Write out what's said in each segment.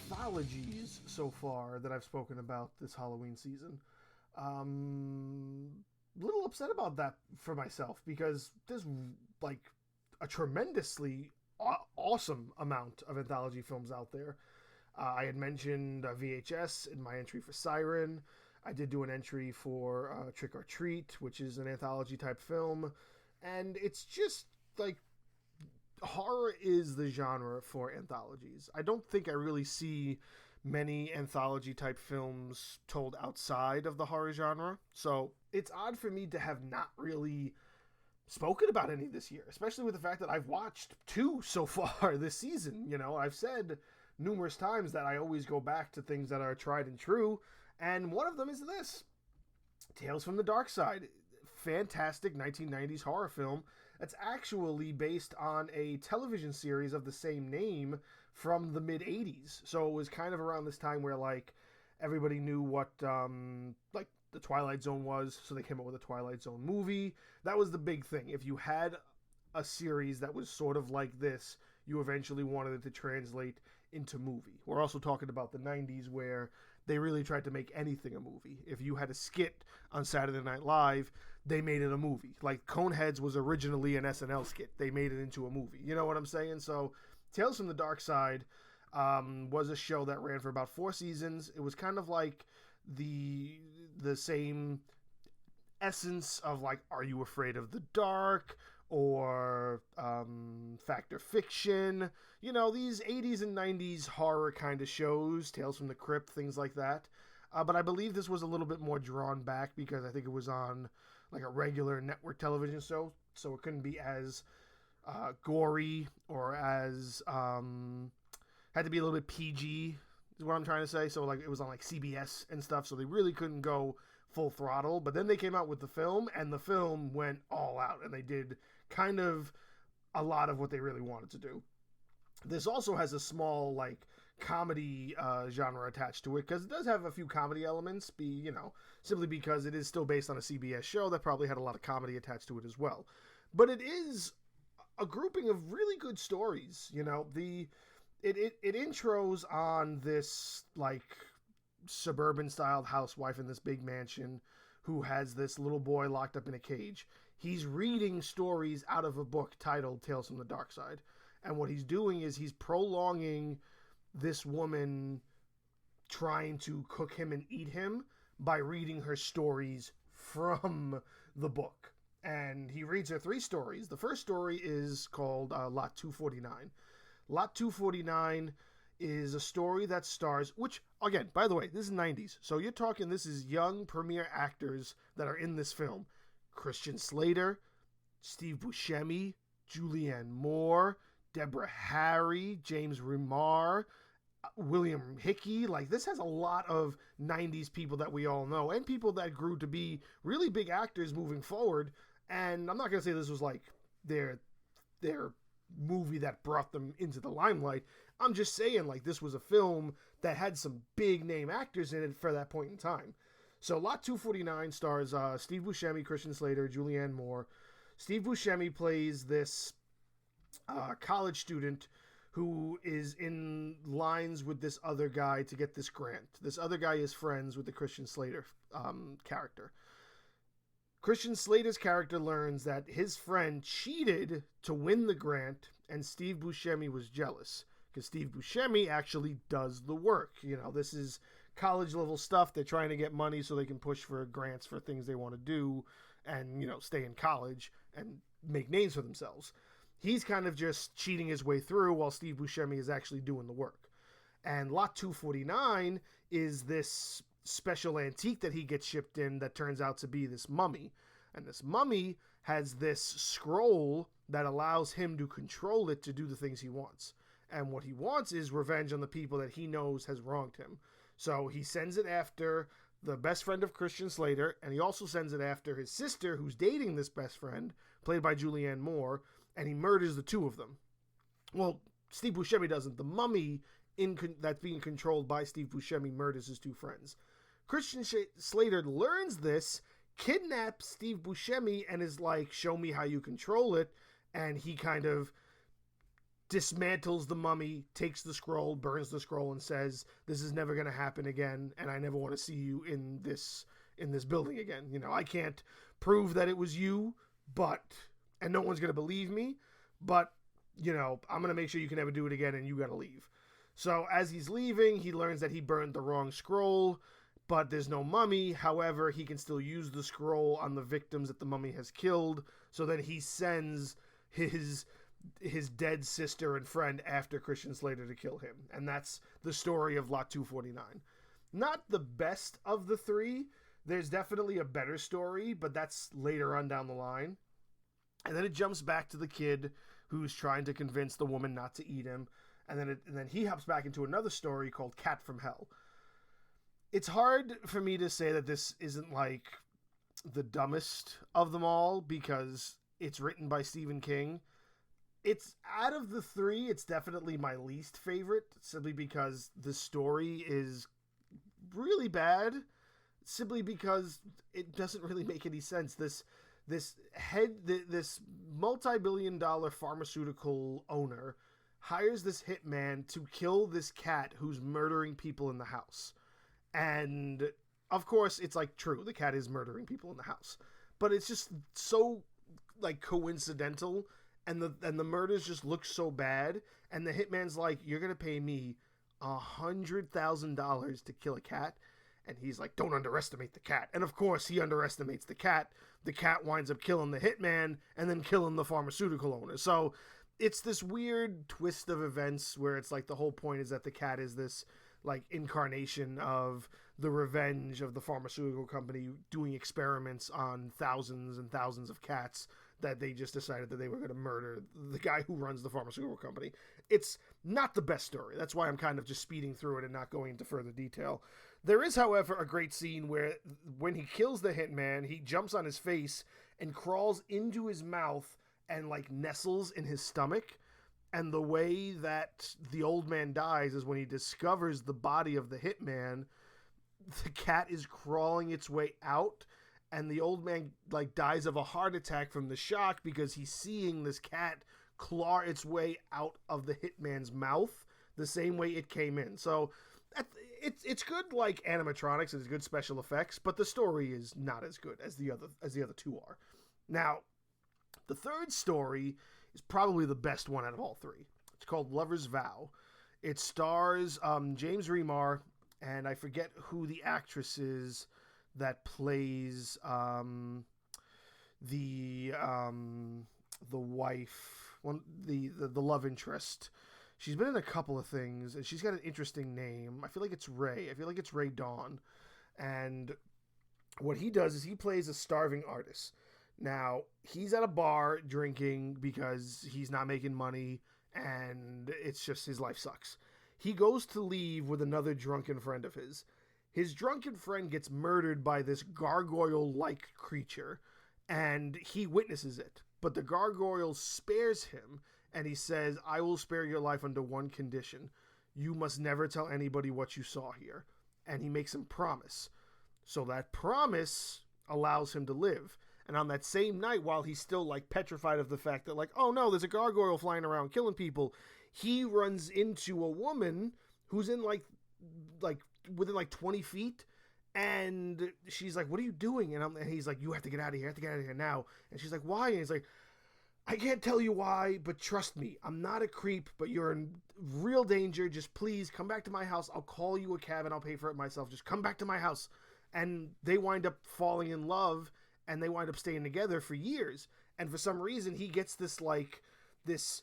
anthologies so far that I've spoken about this Halloween season. Little upset about that for myself because there's like a tremendously awesome amount of anthology films out there. I had mentioned VHS in my entry for Siren. I did do an entry for Trick or Treat, which is an anthology type film, and it's just like horror is the genre for anthologies. I don't think I really see many anthology type films told outside of the horror genre. So it's odd for me to have not really spoken about any this year, especially with the fact that I've watched two so far this season. You know, I've said numerous times that I always go back to things that are tried and true, and one of them is this Tales from the Darkside. Fantastic 1990s horror film that's actually based on a television series of the same name from the mid 80s. So it was kind of around this time where like everybody knew what like the Twilight Zone was, so they came up with a Twilight Zone movie. That was the big thing. If you had a series that was sort of like this, you eventually wanted it to translate into movie. We're also talking about the 90s where they really tried to make anything a movie. If you had a skit on Saturday Night Live, they made it a movie. Like Coneheads was originally an SNL skit. They made it into a movie. You know what I'm saying? So Tales from the Darkside was a show that ran for about 4 seasons. It was kind of like the same essence of like Are You Afraid of the Dark or Fact or Fiction, you know, these 80s and 90s horror kind of shows, Tales from the Crypt, things like that. But I believe this was a little bit more drawn back because I think it was on like a regular network television show, so it couldn't be as gory or as had to be a little bit PG is what I'm trying to say. So like it was on like CBS and stuff, so they really couldn't go full throttle. But then they came out with the film, and the film went all out, and they did kind of a lot of what they really wanted to do. This also has a small like comedy genre attached to it because it does have a few comedy elements. Simply because it is still based on a CBS show that probably had a lot of comedy attached to it as well. But it is a grouping of really good stories. You know, it intros on this like suburban styled housewife in this big mansion who has this little boy locked up in a cage. He's reading stories out of a book titled Tales from the Darkside. And what he's doing is he's prolonging this woman trying to cook him and eat him by reading her stories from the book. And he reads her 3 stories. The first story is called Lot 249. Lot 249 is a story that stars, which, again, by the way, this is 90s. So you're talking, this is young premier actors that are in this film. Christian Slater, Steve Buscemi, Julianne Moore, Deborah Harry, James Remar, William Hickey. Like, this has a lot of 90s people that we all know and people that grew to be really big actors moving forward. And I'm not going to say this was like their movie that brought them into the limelight. I'm just saying, like, this was a film that had some big name actors in it for that point in time. So Lot 249 stars Steve Buscemi, Christian Slater, Julianne Moore. Steve Buscemi plays this college student who is in lines with this other guy to get this grant. This other guy is friends with the Christian Slater character. Christian Slater's character learns that his friend cheated to win the grant, and Steve Buscemi was jealous because Steve Buscemi actually does the work. You know, this is college level stuff. They're trying to get money so they can push for grants for things they want to do and, you know, stay in college and make names for themselves. He's kind of just cheating his way through while Steve Buscemi is actually doing the work. And Lot 249 is this special antique that he gets shipped in that turns out to be this mummy. And this mummy has this scroll that allows him to control it to do the things he wants. And what he wants is revenge on the people that he knows has wronged him. So he sends it after the best friend of Christian Slater, and he also sends it after his sister, who's dating this best friend, played by Julianne Moore, and he murders the 2 of them. Well, Steve Buscemi doesn't. The mummy that's being controlled by Steve Buscemi murders his 2 friends. Christian Slater learns this, kidnaps Steve Buscemi, and is like, show me how you control it. And he kind of dismantles the mummy, takes the scroll, burns the scroll, and says, "This is never going to happen again, and I never want to see you in this building again. You know, I can't prove that it was you, but and no one's going to believe me, but you know, I'm going to make sure you can never do it again, and you got to leave." So as he's leaving, he learns that he burned the wrong scroll, but there's no mummy. However, he can still use the scroll on the victims that the mummy has killed. So then he sends his dead sister and friend after Christian Slater to kill him. And that's the story of Lot 249. Not the best of the three. There's definitely a better story, but that's later on down the line. And then it jumps back to the kid who's trying to convince the woman not to eat him. And then he hops back into another story called Cat from Hell. It's hard for me to say that this isn't like the dumbest of them all because it's written by Stephen King. It's out of the three, it's definitely my least favorite, simply because the story is really bad, simply because it doesn't really make any sense. This multi-billion-dollar pharmaceutical owner hires this hitman to kill this cat who's murdering people in the house. And of course, it's like true, the cat is murdering people in the house, but it's just so like coincidental. And the murders just look so bad, and the hitman's like, "You're gonna pay me $100,000 to kill a cat," and he's like, "Don't underestimate the cat." And of course, he underestimates the cat. The cat winds up killing the hitman, and then killing the pharmaceutical owner. So it's this weird twist of events where it's like the whole point is that the cat is this like incarnation of the revenge of the pharmaceutical company doing experiments on thousands and thousands of cats that they just decided that they were going to murder the guy who runs the pharmaceutical company. It's not the best story. That's why I'm kind of just speeding through it and not going into further detail. There is, however, a great scene where when he kills the hitman, he jumps on his face and crawls into his mouth and like nestles in his stomach. And the way that the old man dies is when he discovers the body of the hitman, the cat is crawling its way out, and the old man like dies of a heart attack from the shock because he's seeing this cat claw its way out of the hitman's mouth the same way it came in. So it's good like animatronics, it's good special effects, but the story is not as good as the other two are. Now, the third story is probably the best one out of all three. It's called Lover's Vow. It stars James Remar, and I forget who the actress is that plays the wife, the love interest. She's been in a couple of things, and she's got an interesting name. I feel like it's Ray. I feel like it's Ray Dawn. And what he does is he plays a starving artist. Now, he's at a bar drinking because he's not making money, and it's just his life sucks. He goes to leave with another drunken friend of his. His drunken friend gets murdered by this gargoyle-like creature, and he witnesses it. But the gargoyle spares him, and he says, "I will spare your life under one condition. You must never tell anybody what you saw here." And he makes him promise. So that promise allows him to live. And on that same night, while he's still like petrified of the fact that like, oh no, there's a gargoyle flying around killing people, he runs into a woman who's in like within like 20 feet, and she's like, "What are you doing?" And he's like, "You have to get out of here. You have to get out of here now." And she's like, "Why?" And he's like, "I can't tell you why, but trust me, I'm not a creep, but you're in real danger. Just please come back to my house. I'll call you a cab and I'll pay for it myself. Just come back to my house." And they wind up falling in love, and they wind up staying together for years. And for some reason, he gets this like this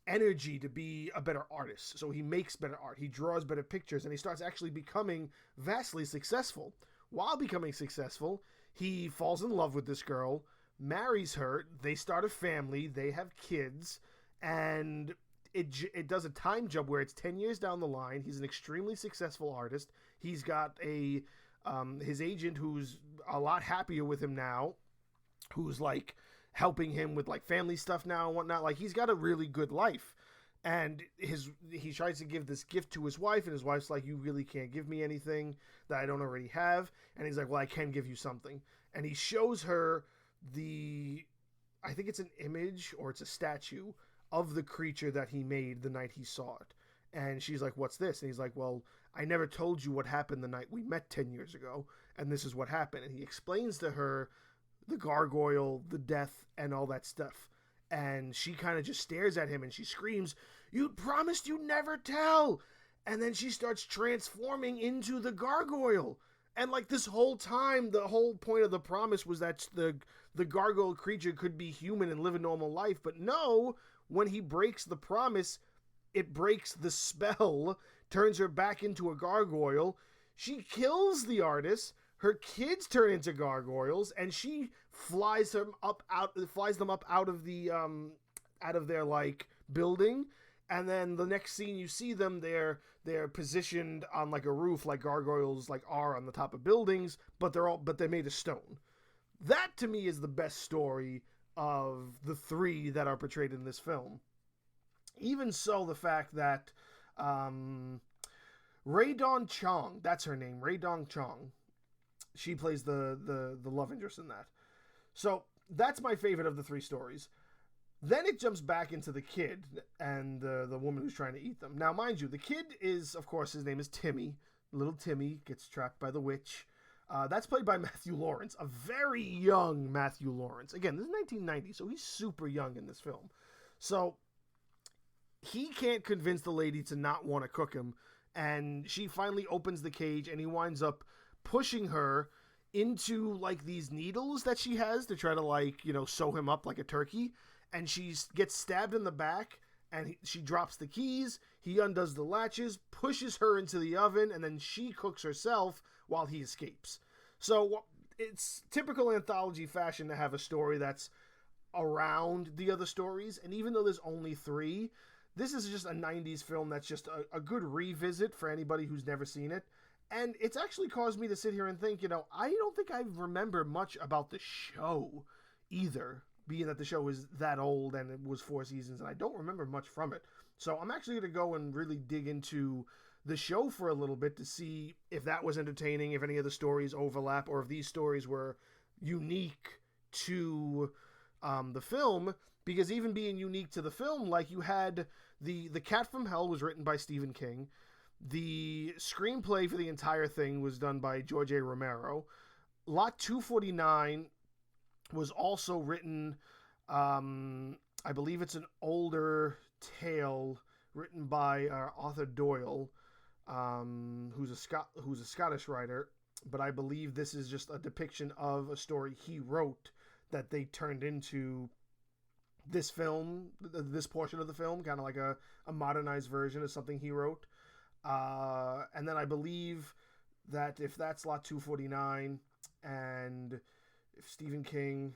energy to be a better artist. So he makes better art. He draws better pictures, and he starts actually becoming vastly successful. While becoming successful, he falls in love with this girl, marries her, they start a family, they have kids, and it does a time jump where it's 10 years down the line. He's an extremely successful artist. He's got his agent who's a lot happier with him now, who's like helping him with like family stuff now and whatnot. Like, he's got a really good life. And he tries to give this gift to his wife, and his wife's like, "You really can't give me anything that I don't already have." And he's like, "Well, I can give you something." And he shows her I think it's an image or it's a statue of the creature that he made the night he saw it. And she's like, "What's this?" And he's like, "Well, I never told you what happened the night we met 10 years ago, and this is what happened." And he explains to her the gargoyle, the death, and all that stuff. And she kind of just stares at him and she screams, "You promised you'd never tell!" And then she starts transforming into the gargoyle. And like this whole time, the whole point of the promise was that the gargoyle creature could be human and live a normal life. But no, when he breaks the promise, it breaks the spell, turns her back into a gargoyle. She kills the artist. Her kids turn into gargoyles, and she flies them up out of the out of their like building. And then the next scene you see them, they're positioned on like a roof, like gargoyles like are on the top of buildings, but they're made of stone. That to me is the best story of the three that are portrayed in this film. Even so, the fact that Rae Dawn Chong, that's her name, Rae Dawn Chong, she plays the love interest in that. So that's my favorite of the three stories. Then it jumps back into the kid and the woman who's trying to eat them. Now, mind you, the kid is, of course, his name is Timmy. Little Timmy gets trapped by the witch. That's played by Matthew Lawrence, a very young Matthew Lawrence. Again, this is 1990, so he's super young in this film. So he can't convince the lady to not want to cook him, and she finally opens the cage, and he winds up pushing her into like these needles that she has to try to like, you know, sew him up like a turkey. And she gets stabbed in the back, and she drops the keys. He undoes the latches, pushes her into the oven, and then she cooks herself while he escapes. So it's typical anthology fashion to have a story that's around the other stories. And even though there's only three, this is just a 90s film that's just a good revisit for anybody who's never seen it. And it's actually caused me to sit here and think, you know, I don't think I remember much about the show either, being that the show is that old and it was 4 seasons, and I don't remember much from it. So I'm actually going to go and really dig into the show for a little bit to see if that was entertaining, if any of the stories overlap, or if these stories were unique to the film. Because even being unique to the film, like you had the Cat from Hell was written by Stephen King. The screenplay for the entire thing was done by George A. Romero. Lot 249 was also written, I believe it's an older tale written by Arthur Doyle, who's a Scottish writer, but I believe this is just a depiction of a story he wrote that they turned into this film, this portion of the film, kind of like a modernized version of something he wrote. And then I believe that if that's Lot 249 and if Stephen King,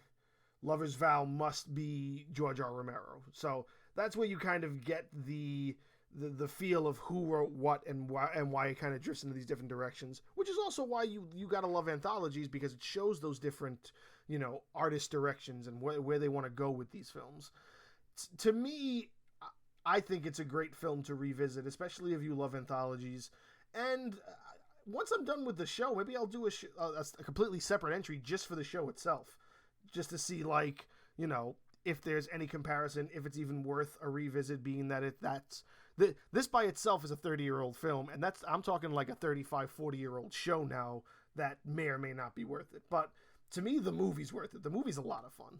Lover's Vow must be George R. Romero. So that's where you kind of get the feel of who wrote what and why it kind of drifts into these different directions, which is also why you gotta love anthologies, because it shows those different, you know, artist directions and where they want to go with these films. To me, I think it's a great film to revisit, especially if you love anthologies. And once I'm done with the show, maybe I'll do a completely separate entry just for the show itself, just to see, like, you know, if there's any comparison, if it's even worth a revisit, being that this by itself is a 30-year-old film, and I'm talking like a 35, 40-year-old show now that may or may not be worth it. But to me, the movie's worth it. The movie's a lot of fun.